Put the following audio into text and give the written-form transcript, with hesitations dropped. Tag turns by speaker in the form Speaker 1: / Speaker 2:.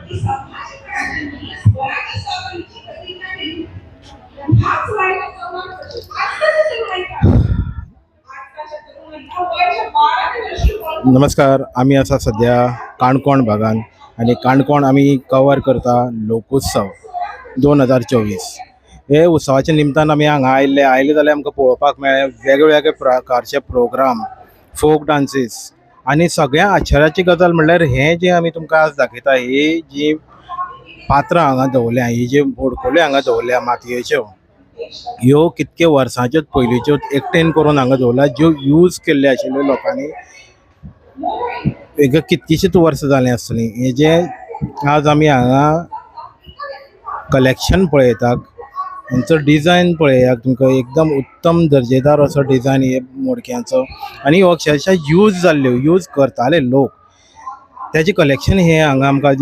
Speaker 1: नमस्कार. आम्ही असा सध्या काणकोण भागान आणि काणकोण आम्ही कवर करता लोकोत्सव 2024. हे उत्सवाच्या निमतान आमी हांगा आयले जाल्यार आमकां पळोवपाक मेळ्ळे वेगवेगळे प्रकारचे प्रोग्राम, फोक डान्सीस आणि सगळ्या आश्चर्याची गजाल म्हणल्यार हे जे आमी तुमकां आज दाखयता ही जी पात्रां हांगा दवरल्या, ही जी बोडखोल्यो हांगा दवरल्या मातयेच्यो, ह्यो कितके वर्सांच्यो पयलींच्यो एकटेन करून हांगा दवरल्या, ज्यो यूज केल्ले आशिल्ल्यो लोकांनी एक कितकीशींच वर्सां जालीं आसतलीं. हे जे आज आमी हांगा कलेक्शन पळयतात, हेंचो डिझायन पळयात, तुमकां एकदम उत्तम दर्जेदार असो डिझायन हे मोडक्यांचो आनी हो अक्षरशः यूज जाल्ल्यो, यूज करताले लोक, त्याचे कलेक्शन हे हांगा आमकां